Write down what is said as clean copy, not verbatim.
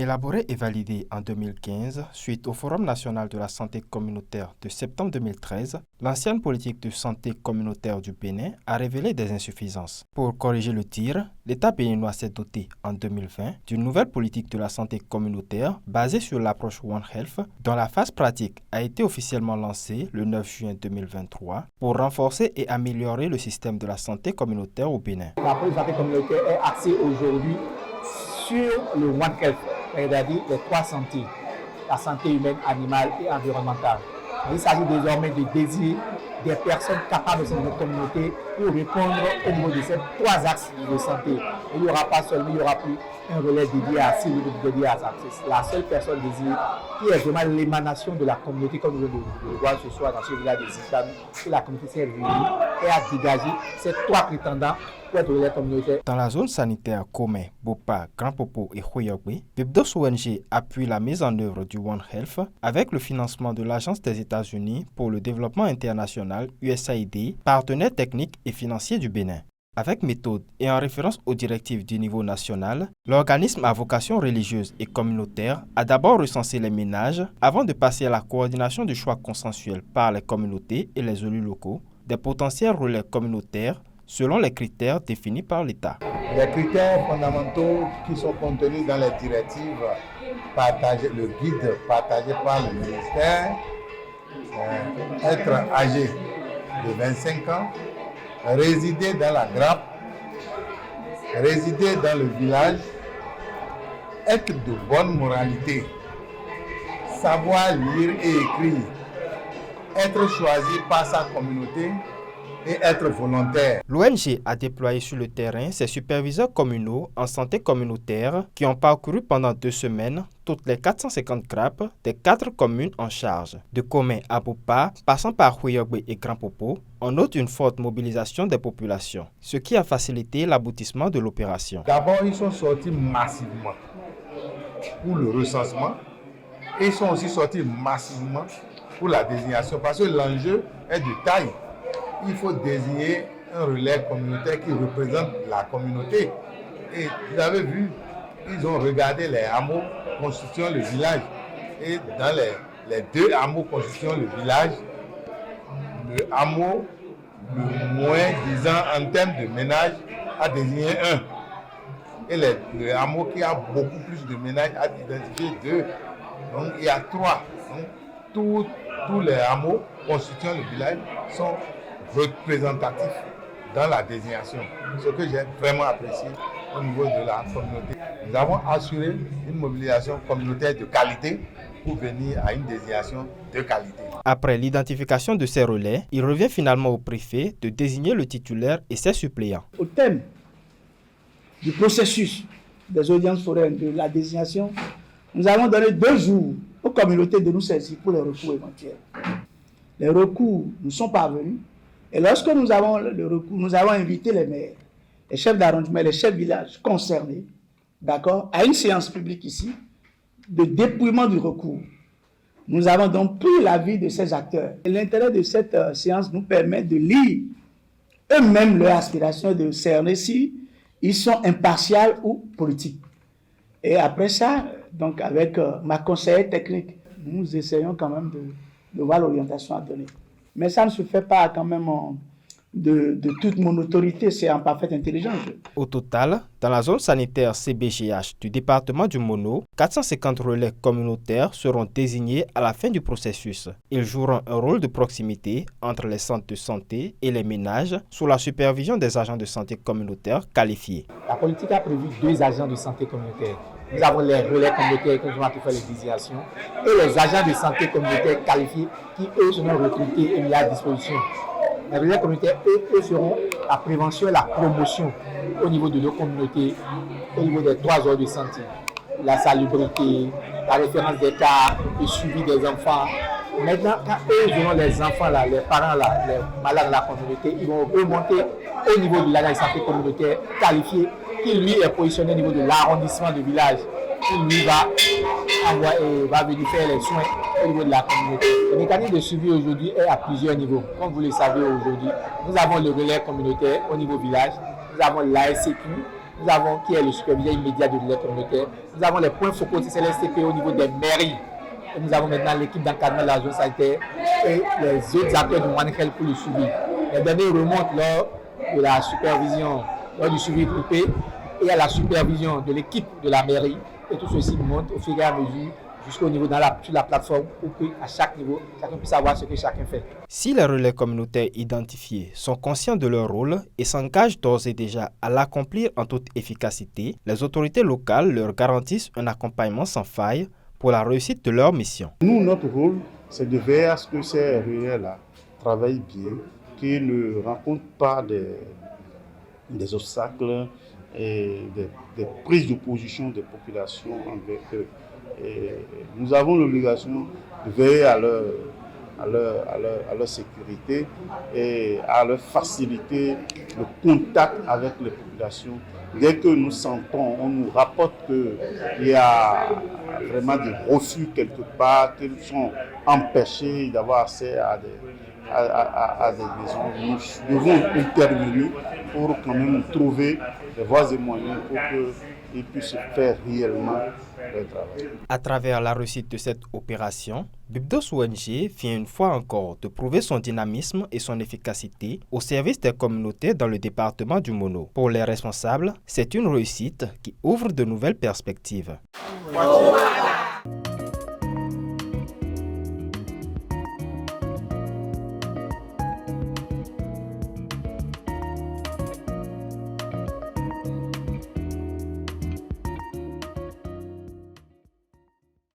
Élaboré et validé en 2015 suite au Forum national de la santé communautaire de septembre 2013, l'ancienne politique de santé communautaire du Bénin a révélé des insuffisances. Pour corriger le tir, l'État béninois s'est doté en 2020 d'une nouvelle politique de la santé communautaire basée sur l'approche One Health, dont la phase pratique a été officiellement lancée le 9 juin 2023 pour renforcer et améliorer le système de la santé communautaire au Bénin. L'approche de la santé communautaire est axée aujourd'hui sur le One Health, c'est-à-dire les trois santé, la santé humaine, animale et environnementale. Il s'agit désormais de désigner des personnes capables de notre communauté pour répondre au niveau de ces trois axes de santé. Il n'y aura pas seulement, il n'y aura plus un relais dédié à ci, dédié à ça. C'est la seule personne désignée qui est vraiment l'émanation de la communauté, comme nous le voyons ce soir dans ce village des Islams, que la communauté s'est réunie et a dégagé ces trois prétendants pour être relais communautaire. Dans la zone sanitaire Komé, Bopa, Grand Popo et Khoyogbe, Bibdos ONG appuie la mise en œuvre du One Health avec le financement de l'Agence des États-Unis pour le développement international USAID, partenaire technique et financier du Bénin. Avec méthode et en référence aux directives du niveau national, l'organisme à vocation religieuse et communautaire a d'abord recensé les ménages avant de passer à la coordination du choix consensuel par les communautés et les élus locaux des potentiels relais communautaires selon les critères définis par l'État. Les critères fondamentaux qui sont contenus dans les directives partagées, le guide partagé par le ministère, être âgé de 25 ans, résider dans la grappe, résider dans le village, être de bonne moralité, savoir lire et écrire, être choisi par sa communauté et être volontaire. L'ONG a déployé sur le terrain ses superviseurs communaux en santé communautaire qui ont parcouru pendant 2 semaines toutes les 450 grappes des 4 communes en charge. De Komé à Bopa, passant par Khoyogbe et Grand Popo, on note une forte mobilisation des populations, ce qui a facilité l'aboutissement de l'opération. D'abord, ils sont sortis massivement pour le recensement et ils sont aussi sortis massivement pour la désignation parce que l'enjeu est de taille. Il faut désigner un relais communautaire qui représente la communauté. Et vous avez vu, ils ont regardé les hameaux constituant le village. Et dans les 2 hameaux constituant le village, le hameau le moins disant en termes de ménage a désigné 1. Et le hameau qui a beaucoup plus de ménages a identifié 2. Donc il y a 3. Donc tous les hameaux constituant le village sont représentatifs dans la désignation, ce que j'ai vraiment apprécié au niveau de la communauté. Nous avons assuré une mobilisation communautaire de qualité pour venir à une désignation de qualité. Après l'identification de ces relais, il revient finalement au préfet de désigner le titulaire et ses suppléants. Au thème du processus des audiences foraines de la désignation, nous avons donné 2 jours aux communautés de nous saisir pour les recours éventuels. Les recours nous sont parvenus. Et lorsque nous avons le recours, nous avons invité les maires, les chefs d'arrondissement, les chefs de village concernés, d'accord, à une séance publique ici, de dépouillement du recours. Nous avons donc pris l'avis de ces acteurs. Et l'intérêt de cette séance nous permet de lire eux-mêmes leurs aspirations, de cerner si ils sont impartials ou politiques. Et après ça, donc avec ma conseillère technique, nous essayons quand même de voir l'orientation à donner. Mais ça ne se fait pas quand même de toute mon autorité, c'est en parfaite intelligence. Au total, dans la zone sanitaire CBGH du département du Mono, 450 relais communautaires seront désignés à la fin du processus. Ils joueront un rôle de proximité entre les centres de santé et les ménages sous la supervision des agents de santé communautaires qualifiés. La politique a prévu 2 agents de santé communautaire. Nous avons les relais communautaires qui vont faire les désignations et les agents de santé communautaire qualifiés qui, eux, seront recrutés et mis à disposition. Les relais communautaires, eux, seront la prévention et la promotion au niveau de nos communautés, au niveau des 3 heures de santé. La salubrité, la référence des cas, le suivi des enfants. Maintenant, quand eux verront les enfants, là, les parents, là, les malades de la communauté, ils vont remonter au niveau de l'agent de santé communautaire qualifié qui lui est positionné au niveau de l'arrondissement du village, qui lui va venir faire les soins au niveau de la communauté. Le mécanisme de suivi aujourd'hui est à plusieurs niveaux. Comme vous le savez aujourd'hui, nous avons le relais communautaire au niveau village, nous avons l'ASCQ, nous avons qui est le superviseur immédiat de relais communautaire. Nous avons les points focaux de CLSTP au niveau des mairies. Et nous avons maintenant l'équipe d'encadrement de la zone sanitaire et les autres acteurs du One Health pour le suivi. Les données remontent lors de la supervision, lors du suivi groupé et à la supervision de l'équipe de la mairie. Et tout ceci monte au fur et à mesure jusqu'au niveau sur la plateforme pour qu'à chaque niveau, chacun puisse savoir ce que chacun fait. Si les relais communautaires identifiés sont conscients de leur rôle et s'engagent d'ores et déjà à l'accomplir en toute efficacité, les autorités locales leur garantissent un accompagnement sans faille pour la réussite de leur mission. Nous, notre rôle, c'est de veiller à ce que ces relais-là travaillent bien, qu'ils ne rencontrent pas des obstacles et des prises de position des populations envers eux. Et nous avons l'obligation de veiller à leur sécurité et à leur faciliter le contact avec les populations. Dès que nous sentons, on nous rapporte qu'il y a vraiment des refus quelque part, qu'ils sont empêchés d'avoir accès à des maisons, nous devons intervenir pour quand même trouver des voies et moyens pour qu'ils puissent faire réellement leur travail. À travers la réussite de cette opération, Bibdos ONG vient une fois encore de prouver son dynamisme et son efficacité au service des communautés dans le département du Mono. Pour les responsables, c'est une réussite qui ouvre de nouvelles perspectives.